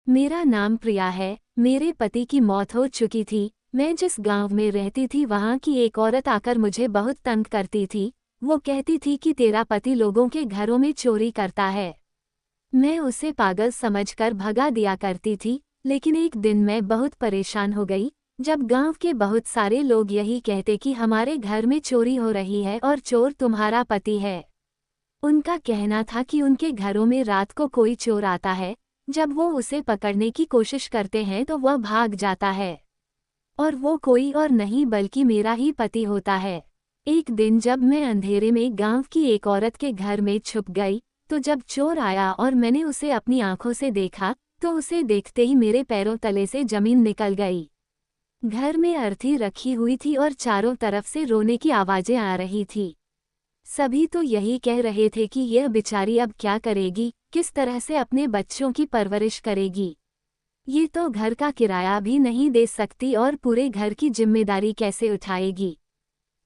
मेरा नाम प्रिया है। मेरे पति की मौत हो चुकी थी। मैं जिस गांव में रहती थी वहां की एक औरत आकर मुझे बहुत तंग करती थी। वो कहती थी कि तेरा पति लोगों के घरों में चोरी करता है। मैं उसे पागल समझकर भगा दिया करती थी, लेकिन एक दिन मैं बहुत परेशान हो गई जब गांव के बहुत सारे लोग यही कहते कि हमारे घर में चोरी हो रही है और चोर तुम्हारा पति है। उनका कहना था कि उनके घरों में रात को कोई चोर आता है। जब वो उसे पकड़ने की कोशिश करते हैं तो वह भाग जाता है, और वो कोई और नहीं बल्कि मेरा ही पति होता है। एक दिन जब मैं अंधेरे में गांव की एक औरत के घर में छुप गई, तो जब चोर आया और मैंने उसे अपनी आंखों से देखा, तो उसे देखते ही मेरे पैरों तले से जमीन निकल गई। घर में अर्थी रखी हुई थी और चारों तरफ से रोने की आवाजें आ रही थी। सभी तो यही कह रहे थे कि यह बेचारी अब क्या करेगी, किस तरह से अपने बच्चों की परवरिश करेगी। ये तो घर का किराया भी नहीं दे सकती और पूरे घर की जिम्मेदारी कैसे उठाएगी।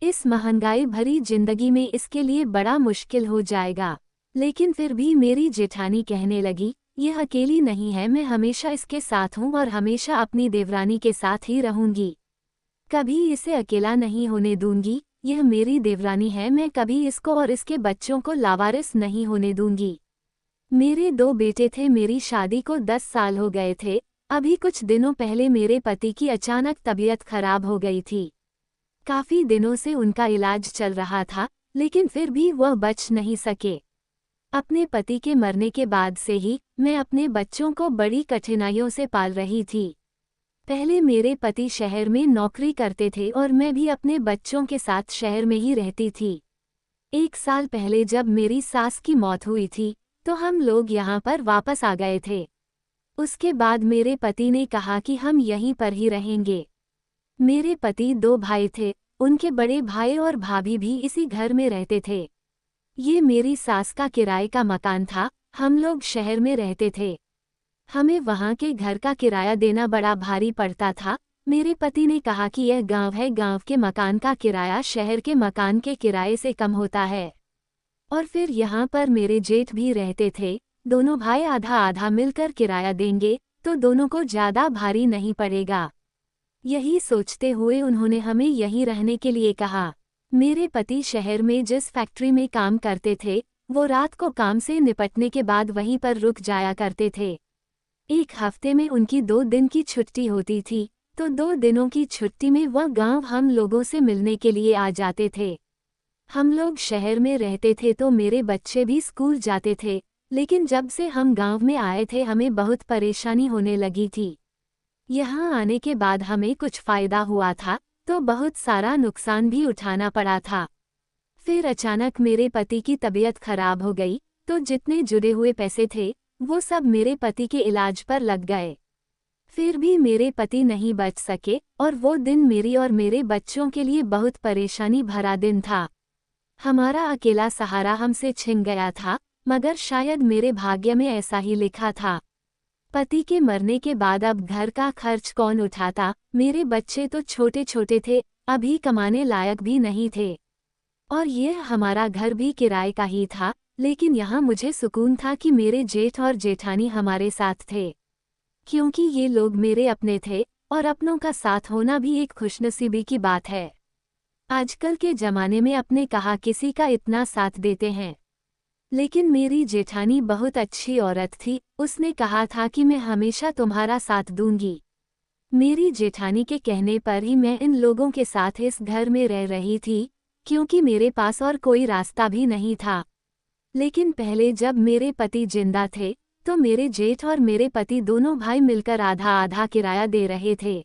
इस महंगाई भरी जिंदगी में इसके लिए बड़ा मुश्किल हो जाएगा। लेकिन फिर भी मेरी जेठानी कहने लगी, यह अकेली नहीं है, मैं हमेशा इसके साथ हूँ और हमेशा अपनी देवरानी के साथ ही रहूंगी। कभी इसे अकेला नहीं होने दूंगी। यह मेरी देवरानी है, मैं कभी इसको और इसके बच्चों को लावारिस नहीं होने दूंगी। मेरे 2 बेटे थे, मेरी शादी को 10 साल हो गए थे। अभी कुछ दिनों पहले मेरे पति की अचानक तबीयत खराब हो गई थी। काफी दिनों से उनका इलाज चल रहा था, लेकिन फिर भी वह बच नहीं सके। अपने पति के मरने के बाद से ही मैं अपने बच्चों को बड़ी कठिनाइयों से पाल रही थी। पहले मेरे पति शहर में नौकरी करते थे और मैं भी अपने बच्चों के साथ शहर में ही रहती थी। 1 साल पहले जब मेरी सास की मौत हुई थी, तो हम लोग यहाँ पर वापस आ गए थे। उसके बाद मेरे पति ने कहा कि हम यहीं पर ही रहेंगे। मेरे पति 2 भाई थे, उनके बड़े भाई और भाभी भी इसी घर में रहते थे। ये मेरी सास का किराए का मकान था, हम लोग शहर में रहते थे। हमें वहाँ के घर का किराया देना बड़ा भारी पड़ता था। मेरे पति ने कहा कि यह गांव है, गांव के मकान का किराया शहर के मकान के किराए से कम होता है। और फिर यहाँ पर मेरे जेठ भी रहते थे, दोनों भाई आधा आधा मिलकर किराया देंगे तो दोनों को ज्यादा भारी नहीं पड़ेगा। यही सोचते हुए उन्होंने हमें यहीं रहने के लिए कहा। मेरे पति शहर में जिस फैक्ट्री में काम करते थे, वो रात को काम से निपटने के बाद वहीं पर रुक जाया करते थे। 1 हफ्ते में उनकी 2 दिन की छुट्टी होती थी, तो 2 दिनों की छुट्टी में वह गांव हम लोगों से मिलने के लिए आ जाते थे। हम लोग शहर में रहते थे तो मेरे बच्चे भी स्कूल जाते थे, लेकिन जब से हम गांव में आए थे हमें बहुत परेशानी होने लगी थी। यहाँ आने के बाद हमें कुछ फायदा हुआ था, तो बहुत सारा नुकसान भी उठाना पड़ा था। फिर अचानक मेरे पति की तबीयत खराब हो गई, तो जितने जुड़े हुए पैसे थे, वो सब मेरे पति के इलाज पर लग गए। फिर भी मेरे पति नहीं बच सके और वो दिन मेरी और मेरे बच्चों के लिए बहुत परेशानी भरा दिन था। हमारा अकेला सहारा हमसे छिन गया था, मगर शायद मेरे भाग्य में ऐसा ही लिखा था। पति के मरने के बाद अब घर का खर्च कौन उठाता। मेरे बच्चे तो छोटे छोटे थे, अभी कमाने लायक भी नहीं थे। और ये हमारा घर भी किराए का ही था, लेकिन यहाँ मुझे सुकून था कि मेरे जेठ और जेठानी हमारे साथ थे, क्योंकि ये लोग मेरे अपने थे और अपनों का साथ होना भी एक खुशनसीबी की बात है। आजकल के जमाने में अपने कहा किसी का इतना साथ देते हैं। लेकिन मेरी जेठानी बहुत अच्छी औरत थी, उसने कहा था कि मैं हमेशा तुम्हारा साथ दूंगी। मेरी जेठानी के कहने पर ही मैं इन लोगों के साथ इस घर में रह रही थी, क्योंकि मेरे पास और कोई रास्ता भी नहीं था। लेकिन पहले जब मेरे पति जिंदा थे, तो मेरे जेठ और मेरे पति दोनों भाई मिलकर आधा आधा किराया दे रहे थे।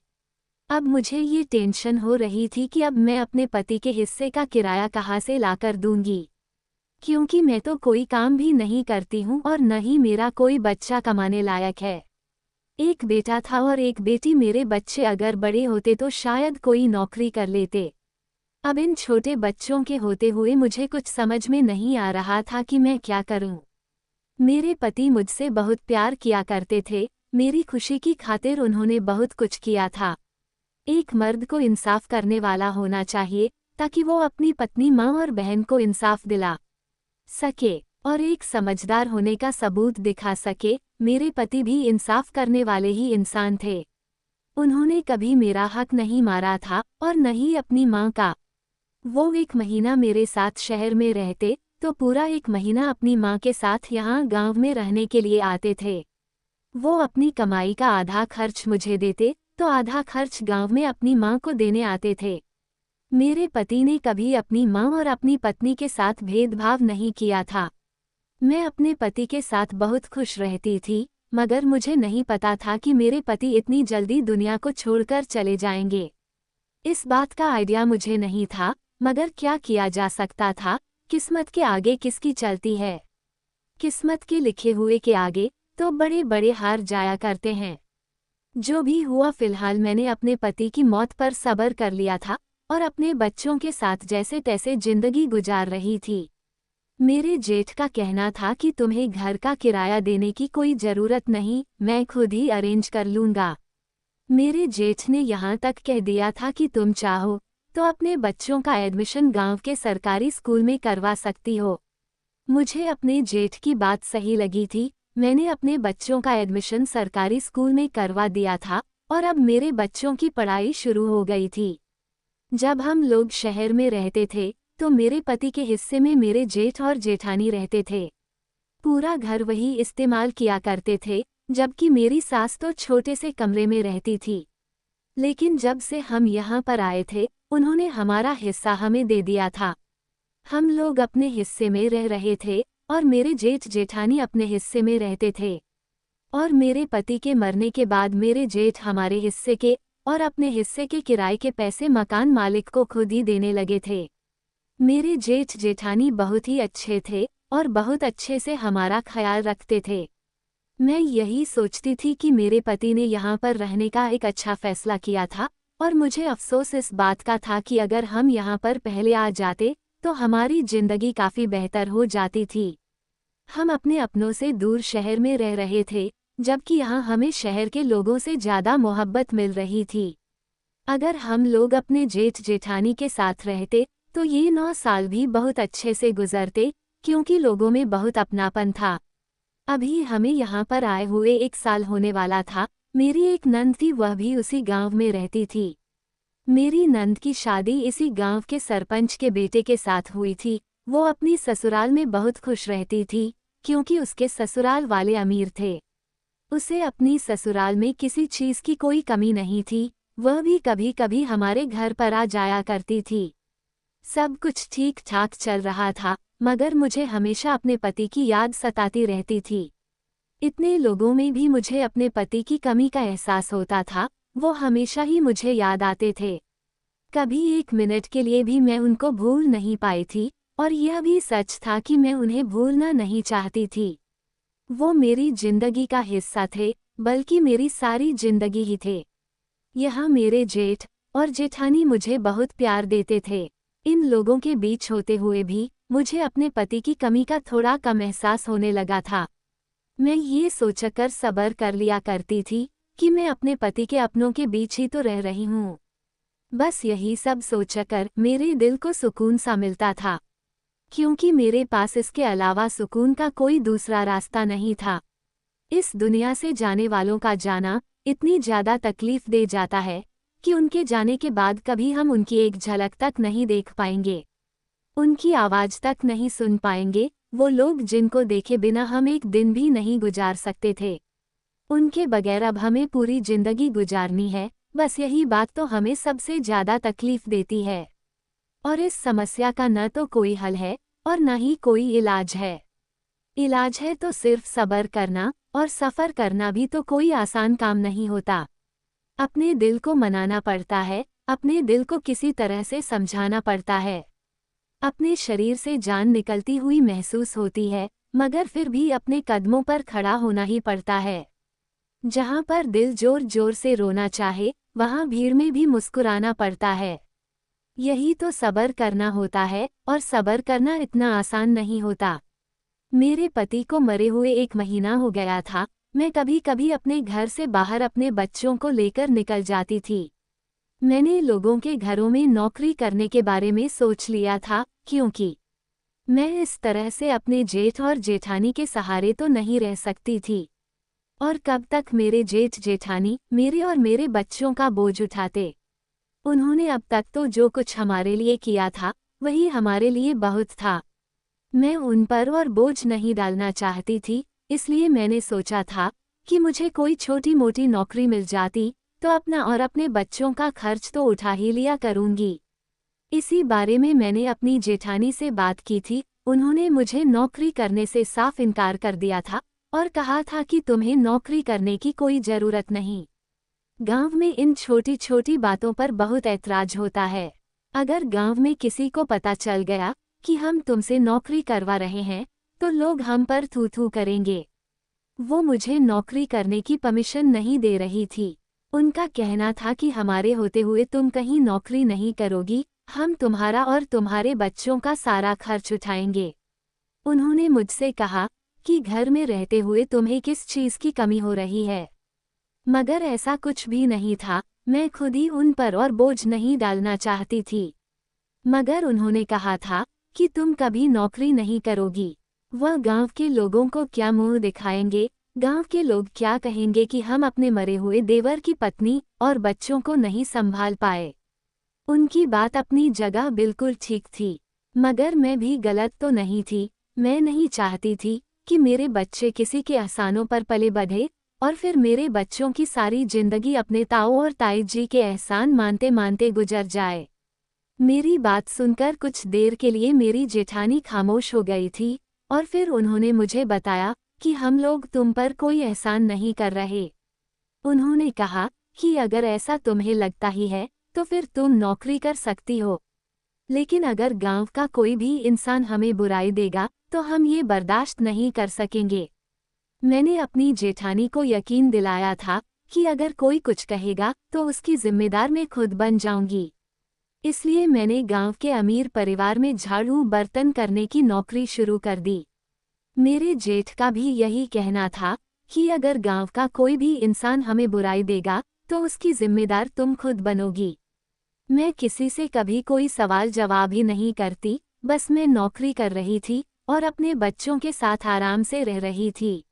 अब मुझे ये टेंशन हो रही थी कि अब मैं अपने पति के हिस्से का किराया कहाँ से लाकर दूंगी, क्योंकि मैं तो कोई काम भी नहीं करती हूँ और न ही मेरा कोई बच्चा कमाने लायक है। एक बेटा था और एक बेटी। मेरे बच्चे अगर बड़े होते तो शायद कोई नौकरी कर लेते। अब इन छोटे बच्चों के होते हुए मुझे कुछ समझ में नहीं आ रहा था कि मैं क्या करूं। मेरे पति मुझसे बहुत प्यार किया करते थे, मेरी खुशी की खातिर उन्होंने बहुत कुछ किया था। एक मर्द को इंसाफ करने वाला होना चाहिए, ताकि वो अपनी पत्नी, माँ और बहन को इंसाफ दिला सके और एक समझदार होने का सबूत दिखा सके। मेरे पति भी इंसाफ करने वाले ही इंसान थे। उन्होंने कभी मेरा हक नहीं मारा था और न ही अपनी माँ का। वो 1 महीना मेरे साथ शहर में रहते तो पूरा 1 महीना अपनी माँ के साथ यहाँ गांव में रहने के लिए आते थे। वो अपनी कमाई का आधा खर्च मुझे देते तो आधा खर्च गांव में अपनी माँ को देने आते थे। मेरे पति ने कभी अपनी माँ और अपनी पत्नी के साथ भेदभाव नहीं किया था। मैं अपने पति के साथ बहुत खुश रहती थी, मगर मुझे नहीं पता था कि मेरे पति इतनी जल्दी दुनिया को छोड़कर चले जाएंगे। इस बात का आइडिया मुझे नहीं था, मगर क्या किया जा सकता था, किस्मत के आगे किसकी चलती है। किस्मत के लिखे हुए के आगे तो बड़े बड़े हार जाया करते हैं। जो भी हुआ फिलहाल मैंने अपने पति की मौत पर सब्र कर लिया था और अपने बच्चों के साथ जैसे तैसे जिंदगी गुजार रही थी। मेरे जेठ का कहना था कि तुम्हें घर का किराया देने की कोई जरूरत नहीं, मैं खुद ही अरेंज कर लूंगा। मेरे जेठ ने यहाँ तक कह दिया था कि तुम चाहो तो अपने बच्चों का एडमिशन गांव के सरकारी स्कूल में करवा सकती हो। मुझे अपने जेठ की बात सही लगी थी। मैंने अपने बच्चों का एडमिशन सरकारी स्कूल में करवा दिया था और अब मेरे बच्चों की पढ़ाई शुरू हो गई थी। जब हम लोग शहर में रहते थे तो मेरे पति के हिस्से में मेरे जेठ और जेठानी रहते थे। पूरा घर वही इस्तेमाल किया करते थे, जबकि मेरी सास तो छोटे से कमरे में रहती थी। लेकिन जब से हम यहाँ पर आए थे, उन्होंने हमारा हिस्सा हमें दे दिया था। हम लोग अपने हिस्से में रह रहे थे और मेरे जेठ जेठानी अपने हिस्से में रहते थे। और मेरे पति के मरने के बाद मेरे जेठ हमारे हिस्से के और अपने हिस्से के किराए के पैसे मकान मालिक को खुद ही देने लगे थे। मेरे जेठ जेठानी बहुत ही अच्छे थे और बहुत अच्छे से हमारा ख्याल रखते थे। मैं यही सोचती थी कि मेरे पति ने यहाँ पर रहने का एक अच्छा फैसला किया था और मुझे अफसोस इस बात का था कि अगर हम यहाँ पर पहले आ जाते तो हमारी जिंदगी काफ़ी बेहतर हो जाती थी। हम अपने अपनों से दूर शहर में रह रहे थे, जबकि यहाँ हमें शहर के लोगों से ज़्यादा मोहब्बत मिल रही थी। अगर हम लोग अपने जेठ जेठानी के साथ रहते तो ये 9 साल भी बहुत अच्छे से गुजरते, क्योंकि लोगों में बहुत अपनापन था। अभी हमें यहाँ पर आए हुए 1 साल होने वाला था। मेरी एक नंद थी, वह भी उसी गांव में रहती थी। मेरी नंद की शादी इसी गांव के सरपंच के बेटे के साथ हुई थी। वो अपनी ससुराल में बहुत खुश रहती थी, क्योंकि उसके ससुराल वाले अमीर थे। उसे अपनी ससुराल में किसी चीज़ की कोई कमी नहीं थी। वह भी कभी कभी हमारे घर पर आ जाया करती थी। सब कुछ ठीक ठाक चल रहा था, मगर मुझे हमेशा अपने पति की याद सताती रहती थी। इतने लोगों में भी मुझे अपने पति की कमी का एहसास होता था। वो हमेशा ही मुझे याद आते थे। कभी 1 मिनट के लिए भी मैं उनको भूल नहीं पाई थी, और यह भी सच था कि मैं उन्हें भूलना नहीं चाहती थी। वो मेरी जिंदगी का हिस्सा थे, बल्कि मेरी सारी जिंदगी ही थे। यहाँ मेरे जेठ और जेठानी मुझे बहुत प्यार देते थे। इन लोगों के बीच होते हुए भी मुझे अपने पति की कमी का थोड़ा कम एहसास होने लगा था। मैं ये सोचकर सब्र कर लिया करती थी कि मैं अपने पति के अपनों के बीच ही तो रह रही हूँ। बस यही सब सोचकर मेरे दिल को सुकून सा मिलता था, क्योंकि मेरे पास इसके अलावा सुकून का कोई दूसरा रास्ता नहीं था। इस दुनिया से जाने वालों का जाना इतनी ज़्यादा तकलीफ दे जाता है कि उनके जाने के बाद कभी हम उनकी एक झलक तक नहीं देख पाएंगे, उनकी आवाज़ तक नहीं सुन पाएंगे। वो लोग जिनको देखे बिना हम एक दिन भी नहीं गुजार सकते थे, उनके बगैर अब हमें पूरी जिंदगी गुजारनी है। बस यही बात तो हमें सबसे ज़्यादा तकलीफ देती है। और इस समस्या का न तो कोई हल है और न ही कोई इलाज है। इलाज है तो सिर्फ सब्र करना, और सफ़र करना भी तो कोई आसान काम नहीं होता। अपने दिल को मनाना पड़ता है, अपने दिल को किसी तरह से समझाना पड़ता है। अपने शरीर से जान निकलती हुई महसूस होती है, मगर फिर भी अपने कदमों पर खड़ा होना ही पड़ता है। जहाँ पर दिल जोर जोर से रोना चाहे, वहाँ भीड़ में भी मुस्कुराना पड़ता है। यही तो सब्र करना होता है, और सब्र करना इतना आसान नहीं होता। मेरे पति को मरे हुए 1 महीना हो गया था। मैं कभी कभी अपने घर से बाहर अपने बच्चों को लेकर निकल जाती थी। मैंने लोगों के घरों में नौकरी करने के बारे में सोच लिया था, क्योंकि मैं इस तरह से अपने जेठ और जेठानी के सहारे तो नहीं रह सकती थी। और कब तक मेरे जेठ जेठानी मेरे और मेरे बच्चों का बोझ उठाते। उन्होंने अब तक तो जो कुछ हमारे लिए किया था वही हमारे लिए बहुत था। मैं उन पर और बोझ नहीं डालना चाहती थी, इसलिए मैंने सोचा था कि मुझे कोई छोटी मोटी नौकरी मिल जाती तो अपना और अपने बच्चों का खर्च तो उठा ही लिया करूंगी। इसी बारे में मैंने अपनी जेठानी से बात की थी। उन्होंने मुझे नौकरी करने से साफ इनकार कर दिया था और कहा था कि तुम्हें नौकरी करने की कोई जरूरत नहीं। गांव में इन छोटी छोटी बातों पर बहुत ऐतराज होता है। अगर गांव में किसी को पता चल गया कि हम तुमसे नौकरी करवा रहे हैं तो लोग हम पर थू थू करेंगे। वो मुझे नौकरी करने की परमिशन नहीं दे रही थी। उनका कहना था कि हमारे होते हुए तुम कहीं नौकरी नहीं करोगी, हम तुम्हारा और तुम्हारे बच्चों का सारा खर्च उठाएंगे। उन्होंने मुझसे कहा कि घर में रहते हुए तुम्हें किस चीज़ की कमी हो रही है। मगर ऐसा कुछ भी नहीं था, मैं खुद ही उन पर और बोझ नहीं डालना चाहती थी। मगर उन्होंने कहा था कि तुम कभी नौकरी नहीं करोगी। वह गांव के लोगों को क्या मुंह दिखाएंगे, गांव के लोग क्या कहेंगे कि हम अपने मरे हुए देवर की पत्नी और बच्चों को नहीं संभाल पाए। उनकी बात अपनी जगह बिल्कुल ठीक थी, मगर मैं भी गलत तो नहीं थी। मैं नहीं चाहती थी कि मेरे बच्चे किसी के एहसानों पर पले बढ़े और फिर मेरे बच्चों की सारी जिंदगी अपने ताऊ और ताई जी के एहसान मानते मानते गुजर जाए। मेरी बात सुनकर कुछ देर के लिए मेरी जेठानी खामोश हो गई थी और फिर उन्होंने मुझे बताया कि हम लोग तुम पर कोई एहसान नहीं कर रहे। उन्होंने कहा कि अगर ऐसा तुम्हें लगता ही है तो फिर तुम नौकरी कर सकती हो, लेकिन अगर गांव का कोई भी इंसान हमें बुराई देगा तो हम ये बर्दाश्त नहीं कर सकेंगे। मैंने अपनी जेठानी को यकीन दिलाया था कि अगर कोई कुछ कहेगा तो उसकी जिम्मेदार मैं खुद बन जाऊंगी। इसलिए मैंने गांव के अमीर परिवार में झाड़ू बर्तन करने की नौकरी शुरू कर दी। मेरे जेठ का भी यही कहना था कि अगर गांव का कोई भी इंसान हमें बुराई देगा तो उसकी जिम्मेदार तुम खुद बनोगी। मैं किसी से कभी कोई सवाल जवाब ही नहीं करती, बस मैं नौकरी कर रही थी और अपने बच्चों के साथ आराम से रह रही थी।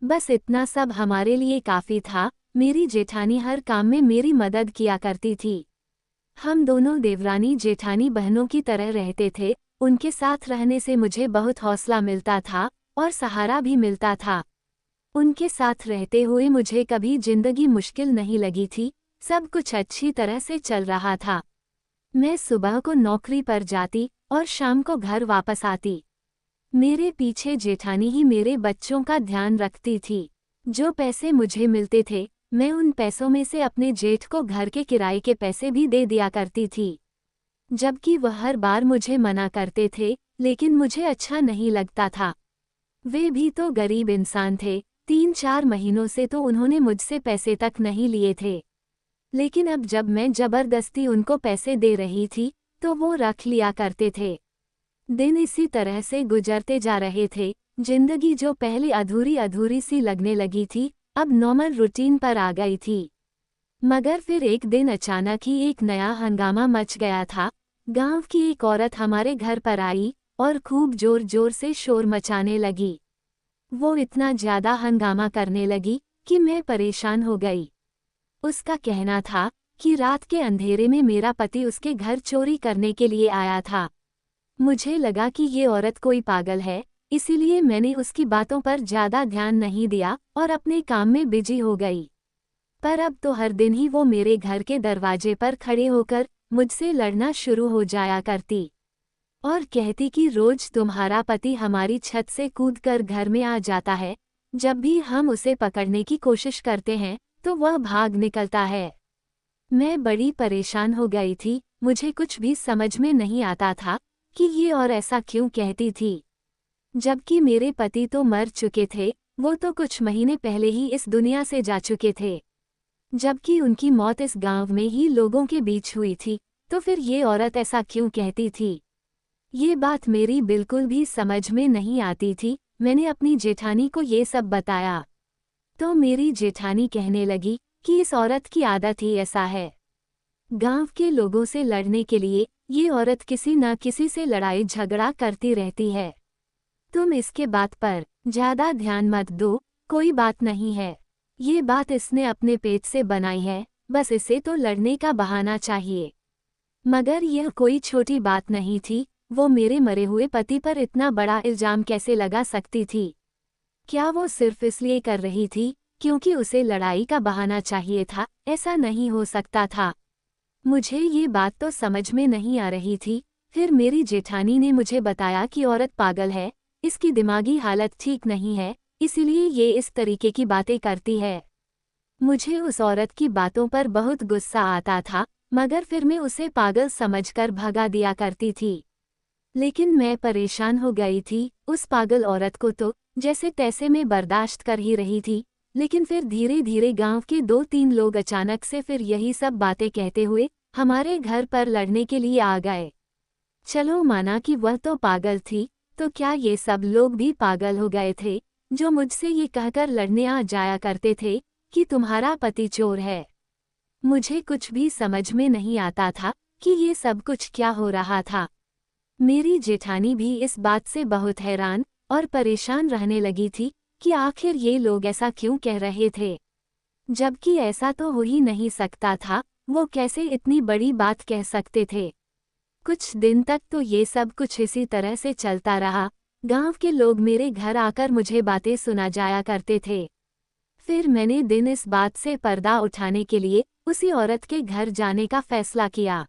बस इतना सब हमारे लिए काफ़ी था। मेरी जेठानी हर काम में मेरी मदद किया करती थी। हम दोनों देवरानी जेठानी बहनों की तरह रहते थे। उनके साथ रहने से मुझे बहुत हौसला मिलता था और सहारा भी मिलता था। उनके साथ रहते हुए मुझे कभी जिंदगी मुश्किल नहीं लगी थी, सब कुछ अच्छी तरह से चल रहा था। मैं सुबह को नौकरी पर जाती और शाम को घर वापस आती। मेरे पीछे जेठानी ही मेरे बच्चों का ध्यान रखती थी। जो पैसे मुझे मिलते थे मैं उन पैसों में से अपने जेठ को घर के किराए के पैसे भी दे दिया करती थी, जबकि वह हर बार मुझे मना करते थे, लेकिन मुझे अच्छा नहीं लगता था। वे भी तो गरीब इंसान थे, 3-4 महीनों से तो उन्होंने मुझसे पैसे तक नहीं लिए थे। लेकिन अब जब मैं जबरदस्ती उनको पैसे दे रही थी तो वो रख लिया करते थे। दिन इसी तरह से गुजरते जा रहे थे। जिंदगी जो पहले अधूरी अधूरी सी लगने लगी थी अब नॉर्मल रूटीन पर आ गई थी। मगर फिर एक दिन अचानक ही एक नया हंगामा मच गया था। गांव की एक औरत हमारे घर पर आई और खूब जोर जोर से शोर मचाने लगी। वो इतना ज्यादा हंगामा करने लगी कि मैं परेशान हो गई। उसका कहना था कि रात के अंधेरे में मेरा पति उसके घर चोरी करने के लिए आया था। मुझे लगा कि ये औरत कोई पागल है, इसीलिए मैंने उसकी बातों पर ज्यादा ध्यान नहीं दिया और अपने काम में बिजी हो गई। पर अब तो हर दिन ही वो मेरे घर के दरवाजे पर खड़े होकर मुझसे लड़ना शुरू हो जाया करती और कहती कि रोज तुम्हारा पति हमारी छत से कूदकर घर में आ जाता है, जब भी हम उसे पकड़ने की कोशिश करते हैं तो वह भाग निकलता है। मैं बड़ी परेशान हो गई थी, मुझे कुछ भी समझ में नहीं आता था कि ये और ऐसा क्यों कहती थी, जबकि मेरे पति तो मर चुके थे। वो तो कुछ महीने पहले ही इस दुनिया से जा चुके थे, जबकि उनकी मौत इस गांव में ही लोगों के बीच हुई थी। तो फिर ये औरत ऐसा क्यों कहती थी? ये बात मेरी बिल्कुल भी समझ में नहीं आती थी। मैंने अपनी जेठानी को ये सब बताया तो मेरी जेठानी कहने लगी कि इस औरत की आदत ही ऐसा है, गांव के लोगों से लड़ने के लिए ये औरत किसी न किसी से लड़ाई झगड़ा करती रहती है। तुम इसके बात पर ज्यादा ध्यान मत दो, कोई बात नहीं है। ये बात इसने अपने पेट से बनाई है, बस इसे तो लड़ने का बहाना चाहिए। मगर यह कोई छोटी बात नहीं थी, वो मेरे मरे हुए पति पर इतना बड़ा इल्जाम कैसे लगा सकती थी? क्या वो सिर्फ इसलिए कर रही थी क्योंकि उसे लड़ाई का बहाना चाहिए था? ऐसा नहीं हो सकता था। मुझे ये बात तो समझ में नहीं आ रही थी। फिर मेरी जेठानी ने मुझे बताया कि औरत पागल है, इसकी दिमागी हालत ठीक नहीं है, इसीलिए ये इस तरीके की बातें करती है। मुझे उस औरत की बातों पर बहुत गुस्सा आता था, मगर फिर मैं उसे पागल समझकर भगा दिया करती थी। लेकिन मैं परेशान हो गई थी, उस पागल औरत को तो जैसे तैसे मैं बर्दाश्त कर ही रही थी। लेकिन फिर धीरे धीरे गांव के 2-3 लोग अचानक से फिर यही सब बातें कहते हुए हमारे घर पर लड़ने के लिए आ गए। चलो माना कि वह तो पागल थी, तो क्या ये सब लोग भी पागल हो गए थे, जो मुझसे ये कहकर लड़ने आ जाया करते थे कि तुम्हारा पति चोर है? मुझे कुछ भी समझ में नहीं आता था कि ये सब कुछ क्या हो रहा था। मेरी जेठानी भी इस बात से बहुत हैरान और परेशान रहने लगी थी कि आखिर ये लोग ऐसा क्यों कह रहे थे, जबकि ऐसा तो हो ही नहीं सकता था। वो कैसे इतनी बड़ी बात कह सकते थे? कुछ दिन तक तो ये सब कुछ इसी तरह से चलता रहा। गांव के लोग मेरे घर आकर मुझे बातें सुना जाया करते थे। फिर मैंने दिन इस बात से पर्दा उठाने के लिए उसी औरत के घर जाने का फैसला किया।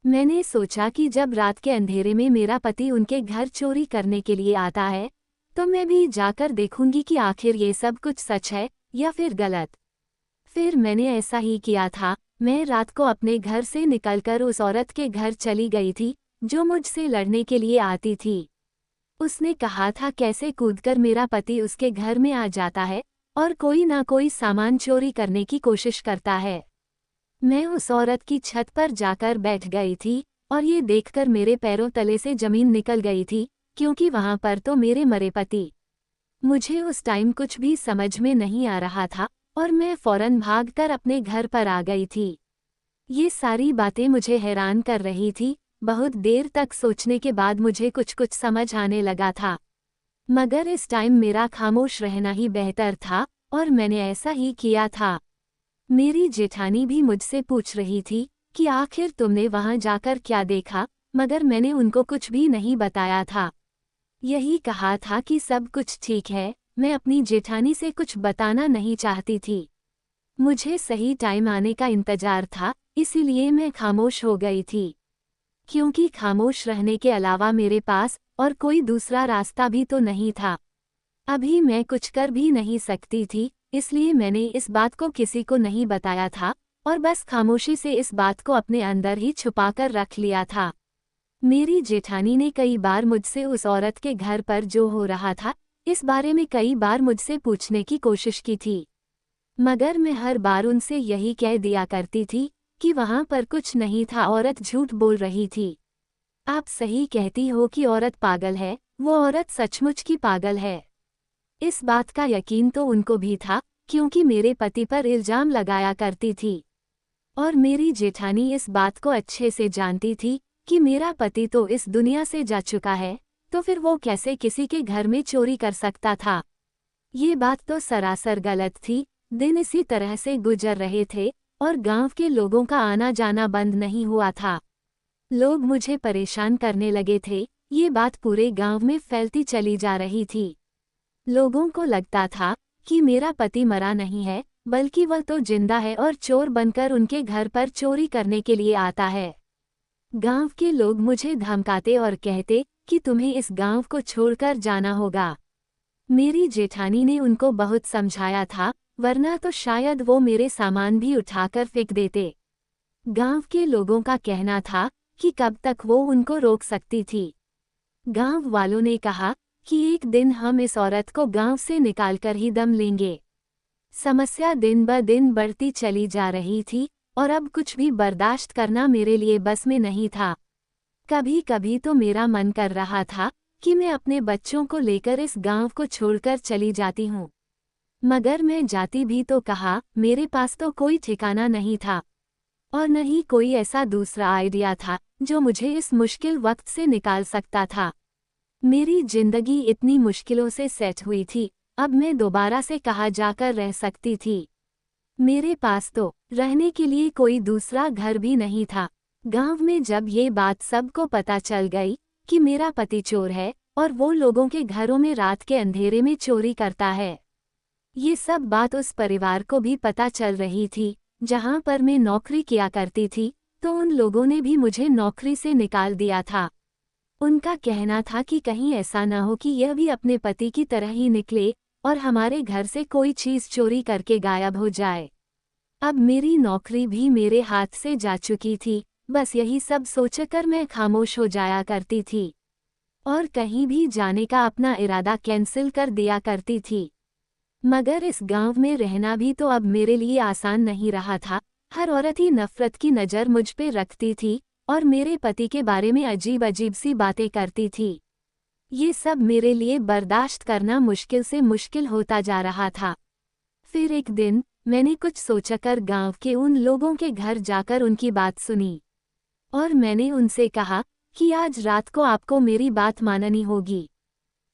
मैंने सोचा कि जब रात के अंधेरे में मेरा पति उनके घर चोरी करने के लिए आता है, तो मैं भी जाकर देखूंगी कि आखिर ये सब कुछ सच है या फिर गलत। फिर मैंने ऐसा ही किया था। मैं रात को अपने घर से निकलकर उस औरत के घर चली गई थी, जो मुझसे लड़ने के लिए आती थी। उसने कहा था कैसे कूदकर मेरा पति उसके घर में आ जाता है और कोई ना कोई सामान चोरी करने की कोशिश करता है। मैं उस औरत की छत पर जाकर बैठ गई थी और ये देखकर मेरे पैरों तले से जमीन निकल गई थी, क्योंकि वहां पर तो मेरे मरे पति। मुझे उस टाइम कुछ भी समझ में नहीं आ रहा था और मैं फौरन भागकर अपने घर पर आ गई थी। ये सारी बातें मुझे हैरान कर रही थी। बहुत देर तक सोचने के बाद मुझे कुछ कुछ समझ आने लगा था, मगर इस टाइम मेरा खामोश रहना ही बेहतर था और मैंने ऐसा ही किया था। मेरी जेठानी भी मुझसे पूछ रही थी कि आखिर तुमने वहां जाकर क्या देखा, मगर मैंने उनको कुछ भी नहीं बताया था। यही कहा था कि सब कुछ ठीक है। मैं अपनी जेठानी से कुछ बताना नहीं चाहती थी। मुझे सही टाइम आने का इंतजार था, इसीलिए मैं खामोश हो गई थी। क्योंकि खामोश रहने के अलावा मेरे पास और कोई दूसरा रास्ता भी तो नहीं था। अभी मैं कुछ कर भी नहीं सकती थी, इसलिए मैंने इस बात को किसी को नहीं बताया था और बस खामोशी से इस बात को अपने अंदर ही छुपाकर रख लिया था। मेरी जेठानी ने कई बार मुझसे उस औरत के घर पर जो हो रहा था, इस बारे में कई बार मुझसे पूछने की कोशिश की थी, मगर मैं हर बार उनसे यही कह दिया करती थी कि वहां पर कुछ नहीं था, औरत झूठ बोल रही थी। आप सही कहती हो कि औरत पागल है, वो औरत सचमुच की पागल है। इस बात का यकीन तो उनको भी था, क्योंकि मेरे पति पर इल्जाम लगाया करती थी। और मेरी जेठानी इस बात को अच्छे से जानती थी कि मेरा पति तो इस दुनिया से जा चुका है, तो फिर वो कैसे किसी के घर में चोरी कर सकता था। ये बात तो सरासर गलत थी। दिन इसी तरह से गुजर रहे थे और गांव के लोगों का आना जाना बंद नहीं हुआ था। लोग मुझे परेशान करने लगे थे। ये बात पूरे गांव में फैलती चली जा रही थी। लोगों को लगता था कि मेरा पति मरा नहीं है, बल्कि वह तो जिंदा है और चोर बनकर उनके घर पर चोरी करने के लिए आता है। गांव के लोग मुझे धमकाते और कहते कि तुम्हें इस गांव को छोड़कर जाना होगा। मेरी जेठानी ने उनको बहुत समझाया था, वरना तो शायद वो मेरे सामान भी उठाकर फेंक देते। गांव के लोगों का कहना था कि कब तक वो उनको रोक सकती थी। गांव वालों ने कहा कि एक दिन हम इस औरत को गांव से निकालकर ही दम लेंगे। समस्या दिन ब दिन बढ़ती चली जा रही थी और अब कुछ भी बर्दाश्त करना मेरे लिए बस में नहीं था। कभी कभी तो मेरा मन कर रहा था कि मैं अपने बच्चों को लेकर इस गांव को छोड़कर चली जाती हूँ, मगर मैं जाती भी तो कहा, मेरे पास तो कोई ठिकाना नहीं था और न ही कोई ऐसा दूसरा आइडिया था जो मुझे इस मुश्किल वक्त से निकाल सकता था। मेरी जिंदगी इतनी मुश्किलों से सेट हुई थी, अब मैं दोबारा से कहाँ जाकर रह सकती थी। मेरे पास तो रहने के लिए कोई दूसरा घर भी नहीं था। गांव में जब ये बात सबको पता चल गई कि मेरा पति चोर है और वो लोगों के घरों में रात के अंधेरे में चोरी करता है, ये सब बात उस परिवार को भी पता चल रही थी जहां पर मैं नौकरी किया करती थी, तो उन लोगों ने भी मुझे नौकरी से निकाल दिया था। उनका कहना था कि कहीं ऐसा न हो कि यह भी अपने पति की तरह ही निकले और हमारे घर से कोई चीज़ चोरी करके गायब हो जाए। अब मेरी नौकरी भी मेरे हाथ से जा चुकी थी। बस यही सब सोचकर मैं खामोश हो जाया करती थी और कहीं भी जाने का अपना इरादा कैंसिल कर दिया करती थी। मगर इस गांव में रहना भी तो अब मेरे लिए आसान नहीं रहा था। हर औरत ही नफरत की नज़र मुझ पे रखती थी और मेरे पति के बारे में अजीब अजीब सी बातें करती थी। ये सब मेरे लिए बर्दाश्त करना मुश्किल से मुश्किल होता जा रहा था। फिर एक दिन मैंने कुछ सोचकर गांव के उन लोगों के घर जाकर उनकी बात सुनी और मैंने उनसे कहा कि आज रात को आपको मेरी बात माननी होगी।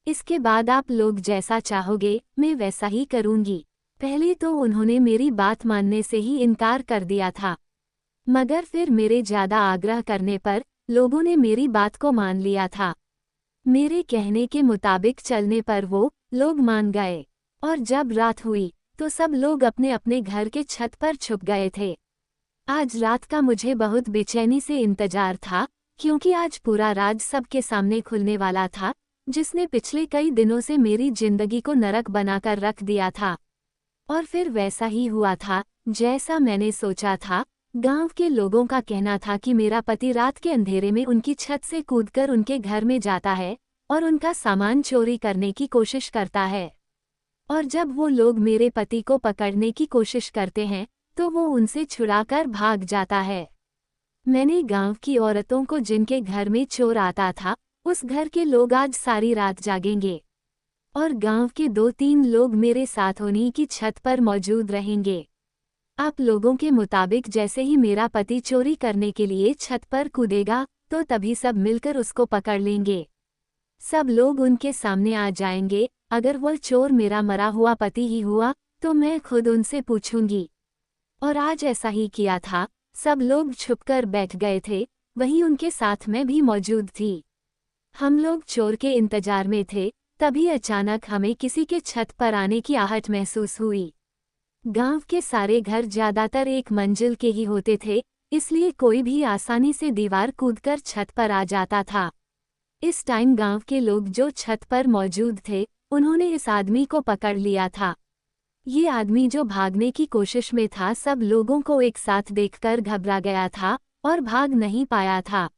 इसके बाद आप लोग जैसा चाहोगे मैं वैसा ही करूंगी। पहले तो उन्होंने मेरी बात मानने से ही इनकार कर दिया था, मगर फिर मेरे ज़्यादा आग्रह करने पर लोगों ने मेरी बात को मान लिया था। मेरे कहने के मुताबिक चलने पर वो लोग मान गए और जब रात हुई तो सब लोग अपने अपने घर के छत पर छुप गए थे। आज रात का मुझे बहुत बेचैनी से इंतजार था, क्योंकि आज पूरा राज सबके सामने खुलने वाला था, जिसने पिछले कई दिनों से मेरी जिंदगी को नरक बनाकर रख दिया था। और फिर वैसा ही हुआ था जैसा मैंने सोचा था। गांव के लोगों का कहना था कि मेरा पति रात के अंधेरे में उनकी छत से कूदकर उनके घर में जाता है और उनका सामान चोरी करने की कोशिश करता है, और जब वो लोग मेरे पति को पकड़ने की कोशिश करते हैं तो वो उनसे छुड़ाकर भाग जाता है। मैंने गांव की औरतों को जिनके घर में चोर आता था, उस घर के लोग आज सारी रात जागेंगे और गांव के 2-3 लोग मेरे साथ उन्हीं की छत पर मौजूद रहेंगे। आप लोगों के मुताबिक जैसे ही मेरा पति चोरी करने के लिए छत पर कूदेगा तो तभी सब मिलकर उसको पकड़ लेंगे। सब लोग उनके सामने आ जाएंगे। अगर वह चोर मेरा मरा हुआ पति ही हुआ तो मैं खुद उनसे पूछूंगी। और आज ऐसा ही किया था। सब लोग छुपकर बैठ गए थे, वहीं उनके साथ मैं भी मौजूद थी। हम लोग चोर के इंतजार में थे, तभी अचानक हमें किसी के छत पर आने की आहट महसूस हुई। गांव के सारे घर ज्यादातर एक मंजिल के ही होते थे, इसलिए कोई भी आसानी से दीवार कूदकर छत पर आ जाता था। इस टाइम गांव के लोग जो छत पर मौजूद थे, उन्होंने इस आदमी को पकड़ लिया था। ये आदमी जो भागने की कोशिश में था, सब लोगों को एक साथ देखकर घबरा गया था और भाग नहीं पाया था।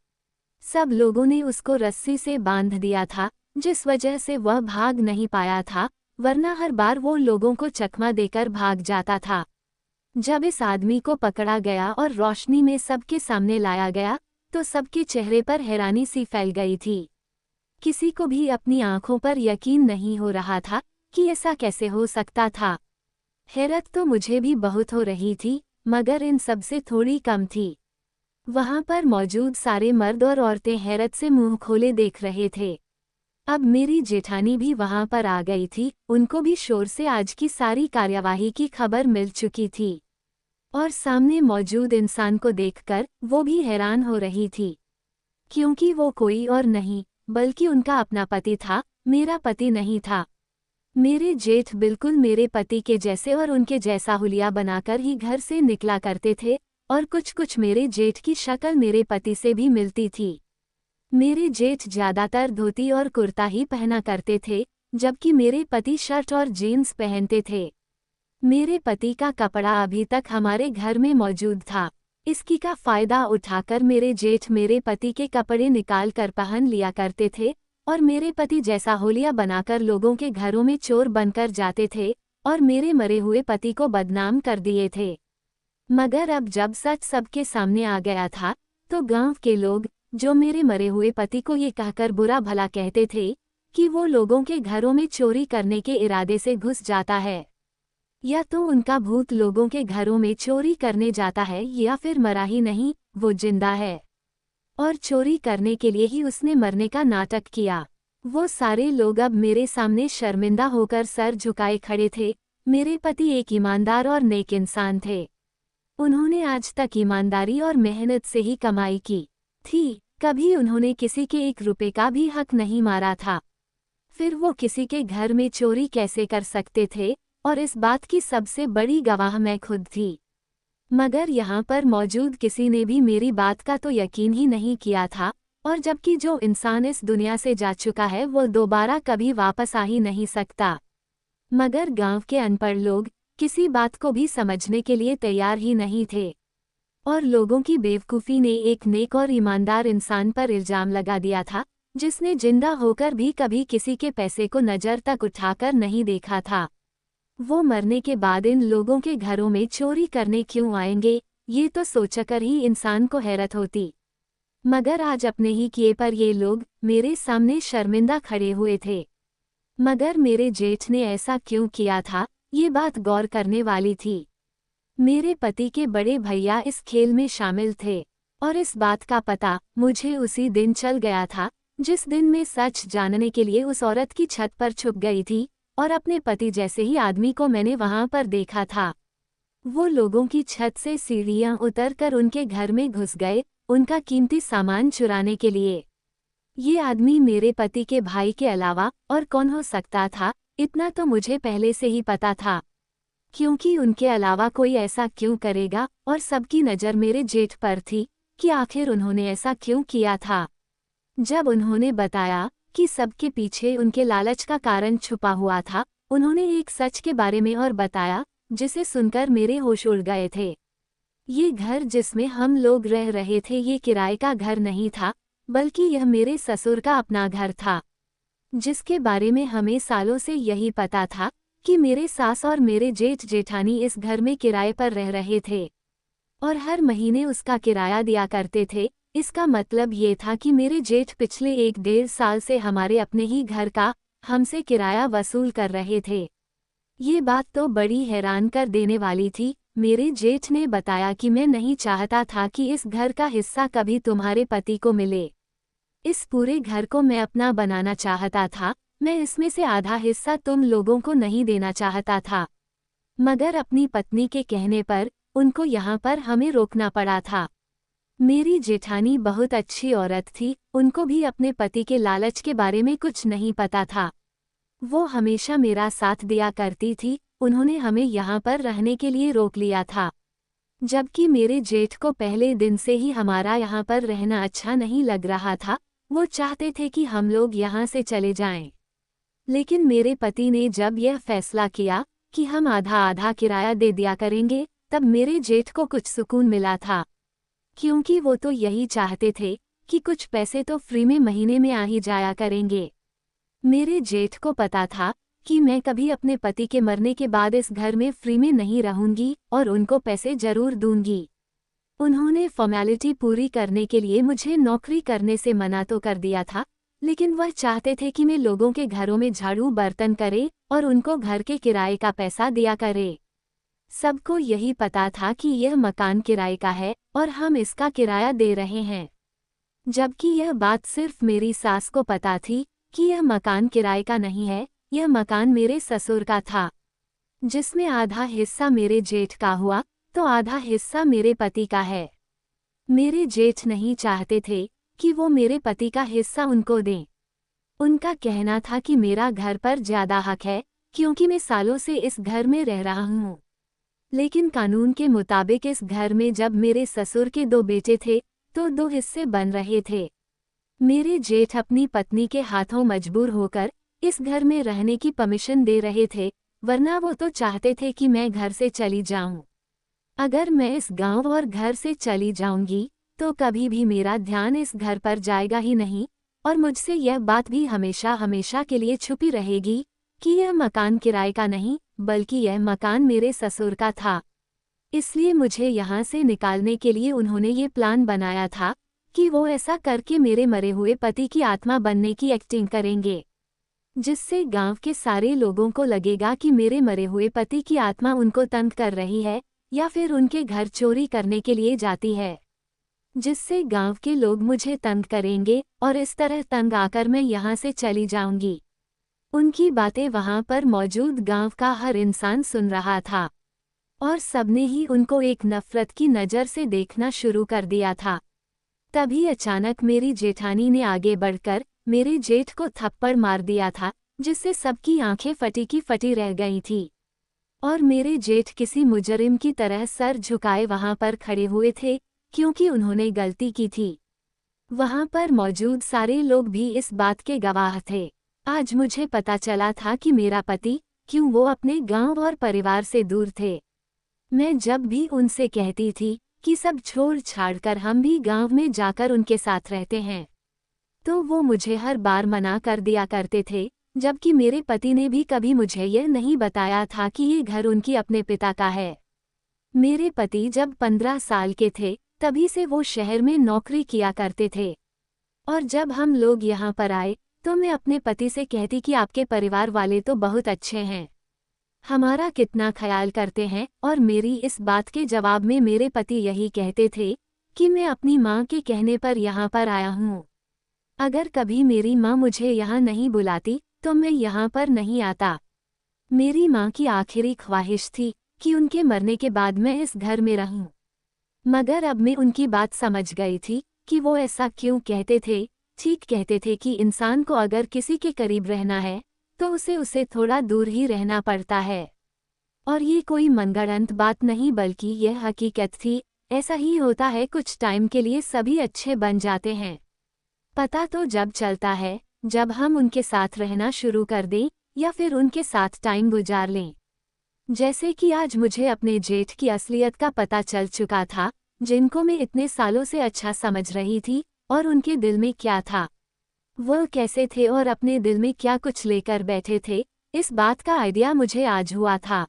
सब लोगों ने उसको रस्सी से बांध दिया था, जिस वजह से वह भाग नहीं पाया था, वरना हर बार वो लोगों को चकमा देकर भाग जाता था। जब इस आदमी को पकड़ा गया और रोशनी में सबके सामने लाया गया तो सबके चेहरे पर हैरानी सी फैल गई थी। किसी को भी अपनी आंखों पर यकीन नहीं हो रहा था कि ऐसा कैसे हो सकता था। हैरत तो मुझे भी बहुत हो रही थी, मगर इन सब से थोड़ी कम थी। वहां पर मौजूद सारे मर्द और औरतें हैरत से मुंह खोले देख रहे थे। अब मेरी जेठानी भी वहां पर आ गई थी। उनको भी शोर से आज की सारी कार्यवाही की खबर मिल चुकी थी और सामने मौजूद इंसान को देखकर वो भी हैरान हो रही थी, क्योंकि वो कोई और नहीं बल्कि उनका अपना पति था, मेरा पति नहीं था। मेरे जेठ बिल्कुल मेरे पति के जैसे और उनके जैसा हुलिया बनाकर ही घर से निकला करते थे, और कुछ कुछ मेरे जेठ की शक्ल मेरे पति से भी मिलती थी। मेरे जेठ ज्यादातर धोती और कुर्ता ही पहना करते थे, जबकि मेरे पति शर्ट और जीन्स पहनते थे। मेरे पति का कपड़ा अभी तक हमारे घर में मौजूद था। इसकी का फायदा उठाकर मेरे जेठ मेरे पति के कपड़े निकाल कर पहन लिया करते थे और मेरे पति जैसा होलिया बनाकर लोगों के घरों में चोर बनकर जाते थे और मेरे मरे हुए पति को बदनाम कर दिए थे। मगर अब जब सच सबके सामने आ गया था तो गांव के लोग, जो मेरे मरे हुए पति को ये कहकर बुरा भला कहते थे कि वो लोगों के घरों में चोरी करने के इरादे से घुस जाता है, या तो उनका भूत लोगों के घरों में चोरी करने जाता है, या फिर मरा ही नहीं, वो जिंदा है और चोरी करने के लिए ही उसने मरने का नाटक किया। वो सारे लोग अब मेरे सामने शर्मिंदा होकर सर झुकाए खड़े थे। मेरे पति एक ईमानदार और नेक इंसान थे। उन्होंने आज तक ईमानदारी और मेहनत से ही कमाई की थी। कभी उन्होंने किसी के 1 रुपए का भी हक नहीं मारा था। फिर वो किसी के घर में चोरी कैसे कर सकते थे, और इस बात की सबसे बड़ी गवाह मैं खुद थी। मगर यहाँ पर मौजूद किसी ने भी मेरी बात का तो यकीन ही नहीं किया था, और जबकि जो इंसान इस दुनिया से जा चुका है वो दोबारा कभी वापस आ ही नहीं सकता। मगर गांव के अनपढ़ लोग किसी बात को भी समझने के लिए तैयार ही नहीं थे, और लोगों की बेवकूफ़ी ने एक नेक और ईमानदार इंसान पर इल्ज़ाम लगा दिया था, जिसने जिंदा होकर भी कभी किसी के पैसे को नज़र तक उठाकर नहीं देखा था। वो मरने के बाद इन लोगों के घरों में चोरी करने क्यों आएंगे, ये तो सोचकर ही इंसान को हैरत होती। मगर आज अपने ही किए पर ये लोग मेरे सामने शर्मिंदा खड़े हुए थे। मगर मेरे जेठ ने ऐसा क्यों किया था, ये बात गौर करने वाली थी। मेरे पति के बड़े भैया इस खेल में शामिल थे, और इस बात का पता मुझे उसी दिन चल गया था जिस दिन मैं सच जानने के लिए उस औरत की छत पर छुप गई थी, और अपने पति जैसे ही आदमी को मैंने वहां पर देखा था। वो लोगों की छत से सीढ़ियां उतरकर उनके घर में घुस गए, उनका कीमती सामान चुराने के लिए। ये आदमी मेरे पति के भाई के अलावा और कौन हो सकता था, इतना तो मुझे पहले से ही पता था, क्योंकि उनके अलावा कोई ऐसा क्यों करेगा, और सबकी नज़र मेरे जेठ पर थी कि आखिर उन्होंने ऐसा क्यों किया था। जब उन्होंने बताया कि सबके पीछे उनके लालच का कारण छुपा हुआ था, उन्होंने एक सच के बारे में और बताया, जिसे सुनकर मेरे होश उड़ गए थे। ये घर जिसमें हम लोग रह रहे थे ये किराए का घर नहीं था, बल्कि यह मेरे ससुर का अपना घर था, जिसके बारे में हमें सालों से यही पता था कि मेरे सास और मेरे जेठ जेठानी इस घर में किराए पर रह रहे थे, और हर महीने उसका किराया दिया करते थे। इसका मतलब ये था कि मेरे जेठ पिछले 1-1.5 साल से हमारे अपने ही घर का हमसे किराया वसूल कर रहे थे। ये बात तो बड़ी हैरान कर देने वाली थी। मेरे जेठ ने बताया कि मैं नहीं चाहता था कि इस घर का हिस्सा कभी तुम्हारे पति को मिले। इस पूरे घर को मैं अपना बनाना चाहता था, मैं इसमें से आधा हिस्सा तुम लोगों को नहीं देना चाहता था। मगर अपनी पत्नी के कहने पर उनको यहाँ पर हमें रोकना पड़ा था। मेरी जेठानी बहुत अच्छी औरत थी, उनको भी अपने पति के लालच के बारे में कुछ नहीं पता था। वो हमेशा मेरा साथ दिया करती थी। उन्होंने हमें यहाँ पर रहने के लिए रोक लिया था, जबकि मेरे जेठ को पहले दिन से ही हमारा यहाँ पर रहना अच्छा नहीं लग रहा था। वो चाहते थे कि हम लोग यहाँ से चले जाएं। लेकिन मेरे पति ने जब यह फैसला किया कि हम आधा आधा किराया दे दिया करेंगे, तब मेरे जेठ को कुछ सुकून मिला था, क्योंकि वो तो यही चाहते थे कि कुछ पैसे तो फ्री में महीने में आ ही जाया करेंगे। मेरे जेठ को पता था कि मैं कभी अपने पति के मरने के बाद इस घर में फ्री में नहीं रहूंगी और उनको पैसे जरूर दूंगी। उन्होंने फॉर्मेलिटी पूरी करने के लिए मुझे नौकरी करने से मना तो कर दिया था, लेकिन वह चाहते थे कि मैं लोगों के घरों में झाड़ू बर्तन करे और उनको घर के किराए का पैसा दिया करे। सबको यही पता था कि यह मकान किराए का है और हम इसका किराया दे रहे हैं, जबकि यह बात सिर्फ मेरी सास को पता थी कि यह मकान किराए का नहीं है, यह मकान मेरे ससुर का था, जिसमें आधा हिस्सा मेरे जेठ का हुआ तो आधा हिस्सा मेरे पति का है। मेरे जेठ नहीं चाहते थे कि वो मेरे पति का हिस्सा उनको दें। उनका कहना था कि मेरा घर पर ज्यादा हक है, क्योंकि मैं सालों से इस घर में रह रहा हूँ। लेकिन कानून के मुताबिक इस घर में जब मेरे ससुर के 2 बेटे थे तो 2 हिस्से बन रहे थे। मेरे जेठ अपनी पत्नी के हाथों मजबूर होकर इस घर में रहने की परमिशन दे रहे थे, वरना वो तो चाहते थे कि मैं घर से चली जाऊं। अगर मैं इस गांव और घर से चली जाऊंगी तो कभी भी मेरा ध्यान इस घर पर जाएगा ही नहीं, और मुझसे यह बात भी हमेशा हमेशा के लिए छुपी रहेगी कि यह मकान किराए का नहीं, बल्कि यह मकान मेरे ससुर का था। इसलिए मुझे यहाँ से निकालने के लिए उन्होंने ये प्लान बनाया था कि वो ऐसा करके मेरे मरे हुए पति की आत्मा बनने की एक्टिंग करेंगे, जिससे गांव के सारे लोगों को लगेगा कि मेरे मरे हुए पति की आत्मा उनको तंग कर रही है या फिर उनके घर चोरी करने के लिए जाती है। जिससे गांव के लोग मुझे तंग करेंगे और इस तरह तंग आकर मैं यहाँ से चली जाऊंगी। उनकी बातें वहां पर मौजूद गांव का हर इंसान सुन रहा था और सबने ही उनको एक नफरत की नज़र से देखना शुरू कर दिया था। तभी अचानक मेरी जेठानी ने आगे बढ़कर मेरे जेठ को थप्पड़ मार दिया था, जिससे सबकी आंखें फटी की फटी रह गई थी। और मेरे जेठ किसी मुजरिम की तरह सर झुकाए वहां पर खड़े हुए थे, क्योंकि उन्होंने गलती की थी। वहां पर मौजूद सारे लोग भी इस बात के गवाह थे। आज मुझे पता चला था कि मेरा पति क्यों वो अपने गांव और परिवार से दूर थे। मैं जब भी उनसे कहती थी कि सब छोड़ छाड़कर हम भी गांव में जाकर उनके साथ रहते हैं, तो वो मुझे हर बार मना कर दिया करते थे, जबकि मेरे पति ने भी कभी मुझे यह नहीं बताया था कि ये घर उनकी अपने पिता का है। मेरे पति जब 15 साल के थे तभी से वो शहर में नौकरी किया करते थे, और जब हम लोग यहाँ पर आए तो मैं अपने पति से कहती कि आपके परिवार वाले तो बहुत अच्छे हैं, हमारा कितना ख्याल करते हैं, और मेरी इस बात के जवाब में मेरे पति यही कहते थे कि मैं अपनी माँ के कहने पर यहाँ पर आया हूँ। अगर कभी मेरी माँ मुझे यहाँ नहीं बुलाती तो मैं यहाँ पर नहीं आता। मेरी माँ की आखिरी ख्वाहिश थी कि उनके मरने के बाद मैं इस घर में रहूं। मगर अब मैं उनकी बात समझ गई थी कि वो ऐसा क्यों कहते थे। ठीक कहते थे कि इंसान को अगर किसी के करीब रहना है तो उसे थोड़ा दूर ही रहना पड़ता है। और ये कोई मनगढ़ंत बात नहीं बल्कि यह हकीकत थी। ऐसा ही होता है, कुछ टाइम के लिए सभी अच्छे बन जाते हैं। पता तो जब चलता है जब हम उनके साथ रहना शुरू कर दें या फिर उनके साथ टाइम गुजार लें। जैसे कि आज मुझे अपने जेठ की असलियत का पता चल चुका था, जिनको मैं इतने सालों से अच्छा समझ रही थी, और उनके दिल में क्या था, वो कैसे थे और अपने दिल में क्या कुछ लेकर बैठे थे। इस बात का आइडिया मुझे आज हुआ था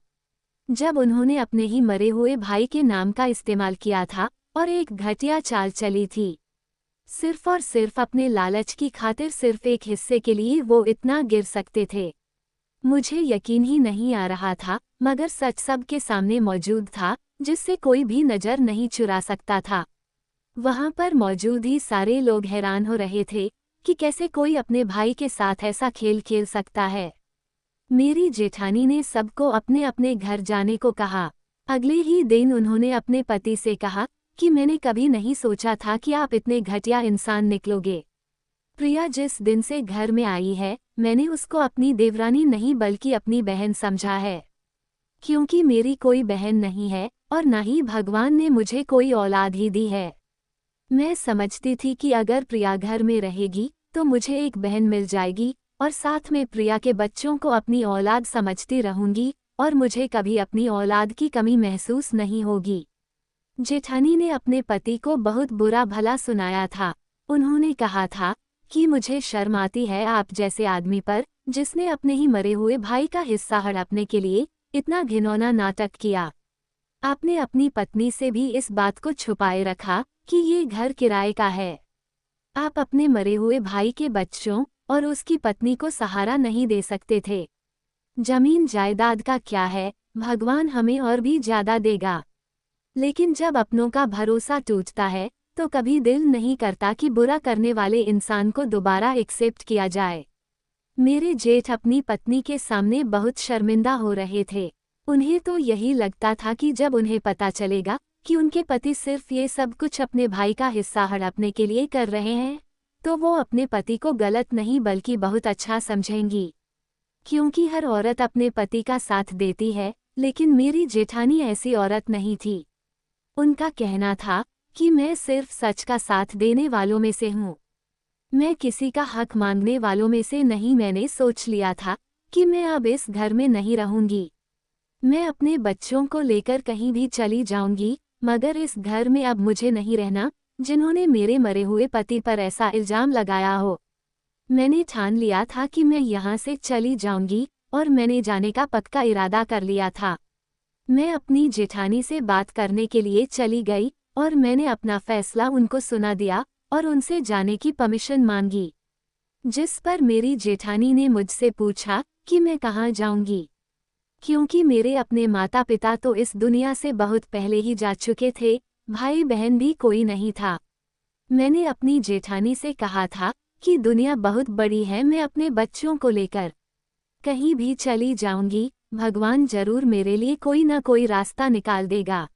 जब उन्होंने अपने ही मरे हुए भाई के नाम का इस्तेमाल किया था और एक घटिया चाल चली थी। सिर्फ और सिर्फ अपने लालच की खातिर सिर्फ एक हिस्से के लिए वो इतना गिर सकते थे। मुझे यकीन ही नहीं आ रहा था, मगर सच सबके सामने मौजूद था, जिससे कोई भी नज़र नहीं चुरा सकता था। वहां पर मौजूद ही सारे लोग हैरान हो रहे थे कि कैसे कोई अपने भाई के साथ ऐसा खेल खेल सकता है। मेरी जेठानी ने सबको अपने अपने घर जाने को कहा। अगले ही दिन उन्होंने अपने पति से कहा कि मैंने कभी नहीं सोचा था कि आप इतने घटिया इंसान निकलोगे। प्रिया जिस दिन से घर में आई है, मैंने उसको अपनी देवरानी नहीं बल्कि अपनी बहन समझा है, क्योंकि मेरी कोई बहन नहीं है और न ही भगवान ने मुझे कोई औलाद ही दी है। मैं समझती थी कि अगर प्रिया घर में रहेगी तो मुझे एक बहन मिल जाएगी और साथ में प्रिया के बच्चों को अपनी औलाद समझती रहूंगी और मुझे कभी अपनी औलाद की कमी महसूस नहीं होगी। जेठानी ने अपने पति को बहुत बुरा भला सुनाया था। उन्होंने कहा था कि मुझे शर्म आती है आप जैसे आदमी पर, जिसने अपने ही मरे हुए भाई का हिस्सा हड़पने के लिए इतना घिनौना नाटक किया। आपने अपनी पत्नी से भी इस बात को छुपाए रखा कि ये घर किराए का है। आप अपने मरे हुए भाई के बच्चों और उसकी पत्नी को सहारा नहीं दे सकते थे। जमीन जायदाद का क्या है, भगवान हमें और भी ज्यादा देगा। लेकिन जब अपनों का भरोसा टूटता है तो कभी दिल नहीं करता कि बुरा करने वाले इंसान को दोबारा एक्सेप्ट किया जाए। मेरे जेठ अपनी पत्नी के सामने बहुत शर्मिंदा हो रहे थे। उन्हें तो यही लगता था कि जब उन्हें पता चलेगा कि उनके पति सिर्फ ये सब कुछ अपने भाई का हिस्सा हड़पने के लिए कर रहे हैं, तो वो अपने पति को गलत नहीं बल्कि बहुत अच्छा समझेंगी। क्योंकि हर औरत अपने पति का साथ देती है, लेकिन मेरी जेठानी ऐसी औरत नहीं थी। उनका कहना था कि मैं सिर्फ सच का साथ देने वालों में से हूँ, मैं किसी का हक मांगने वालों में से नहीं। मैंने सोच लिया था कि मैं अब इस घर में नहीं रहूंगी। मैं अपने बच्चों को लेकर कहीं भी चली जाऊंगी, मगर इस घर में अब मुझे नहीं रहना, जिन्होंने मेरे मरे हुए पति पर ऐसा इल्जाम लगाया हो। मैंने ठान लिया था कि मैं यहाँ से चली जाऊंगी और मैंने जाने का पक्का इरादा कर लिया था। मैं अपनी जेठानी से बात करने के लिए चली गई और मैंने अपना फैसला उनको सुना दिया और उनसे जाने की परमिशन मांगी, जिस पर मेरी जेठानी ने मुझसे पूछा कि मैं कहाँ जाऊंगी, क्योंकि मेरे अपने माता पिता तो इस दुनिया से बहुत पहले ही जा चुके थे, भाई बहन भी कोई नहीं था। मैंने अपनी जेठानी से कहा था कि दुनिया बहुत बड़ी है, मैं अपने बच्चों को लेकर कहीं भी चली जाऊंगी, भगवान जरूर मेरे लिए कोई ना कोई रास्ता निकाल देगा।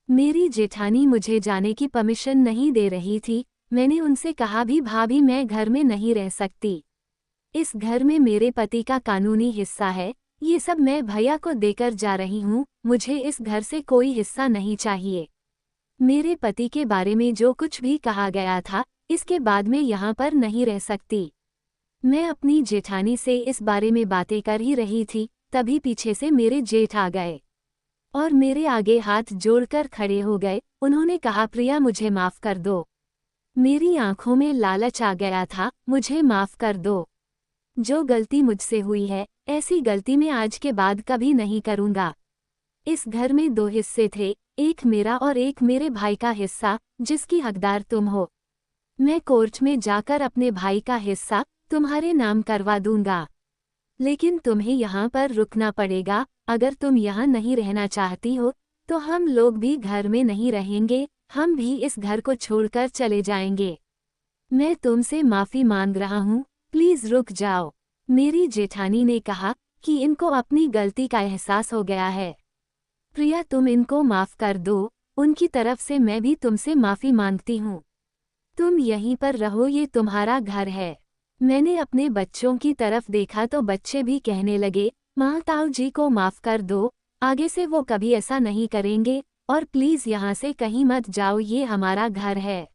मेरी जेठानी मुझे जाने की परमिशन नहीं दे रही थी। मैंने उनसे कहा भी भाभी मैं घर में नहीं रह सकती। इस घर में मेरे पति का कानूनी हिस्सा है, ये सब मैं भैया को देकर जा रही हूँ, मुझे इस घर से कोई हिस्सा नहीं चाहिए। मेरे पति के बारे में जो कुछ भी कहा गया था, इसके बाद मैं यहाँ पर नहीं रह सकती। मैं अपनी जेठानी से इस बारे में बातें कर ही रही थी, तभी पीछे से मेरे जेठ आ गए और मेरे आगे हाथ जोड़कर खड़े हो गए। उन्होंने कहा प्रिया मुझे माफ कर दो। मेरी आंखों में लालच आ गया था, मुझे माफ कर दो। जो गलती मुझसे हुई है, ऐसी गलती मैं आज के बाद कभी नहीं करूँगा। इस घर में 2 हिस्से थे, एक मेरा और एक मेरे भाई का हिस्सा, जिसकी हकदार तुम हो। मैं कोर्ट में जाकर अपने भाई का हिस्सा तुम्हारे नाम करवा दूंगा, लेकिन तुम्हें यहाँ पर रुकना पड़ेगा। अगर तुम यहाँ नहीं रहना चाहती हो तो हम लोग भी घर में नहीं रहेंगे, हम भी इस घर को छोड़कर चले जाएंगे। मैं तुमसे माफ़ी मांग रहा हूँ, प्लीज़ रुक जाओ। मेरी जेठानी ने कहा कि इनको अपनी गलती का एहसास हो गया है। प्रिया तुम इनको माफ़ कर दो, उनकी तरफ से मैं भी तुमसे माफ़ी मांगती हूँ। तुम यहीं पर रहो, ये तुम्हारा घर है। मैंने अपने बच्चों की तरफ देखा तो बच्चे भी कहने लगे माँ ताऊ जी को माफ़ कर दो, आगे से वो कभी ऐसा नहीं करेंगे और प्लीज़ यहाँ से कहीं मत जाओ, ये हमारा घर है।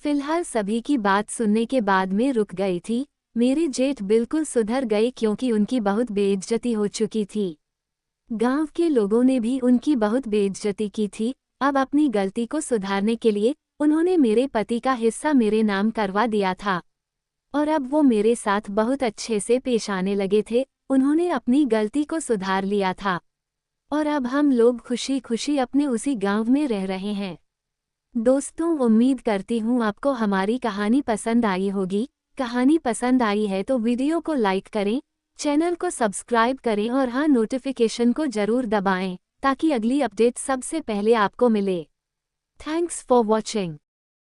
फिलहाल सभी की बात सुनने के बाद मैं रुक गई थी। मेरे जेठ बिल्कुल सुधर गए क्योंकि उनकी बहुत बेइज्जती हो चुकी थी। गांव के लोगों ने भी उनकी बहुत बेइज्जती की थी। अब अपनी गलती को सुधारने के लिए उन्होंने मेरे पति का हिस्सा मेरे नाम करवा दिया था और अब वो मेरे साथ बहुत अच्छे से पेश आने लगे थे। उन्होंने अपनी गलती को सुधार लिया था और अब हम लोग खुशी खुशी अपने उसी गांव में रह रहे हैं। दोस्तों उम्मीद करती हूँ आपको हमारी कहानी पसंद आई होगी। कहानी पसंद आई है तो वीडियो को लाइक करें, चैनल को सब्सक्राइब करें और हाँ नोटिफिकेशन को जरूर दबाएं ताकि अगली अपडेट सबसे पहले आपको मिले। Thanks for watching.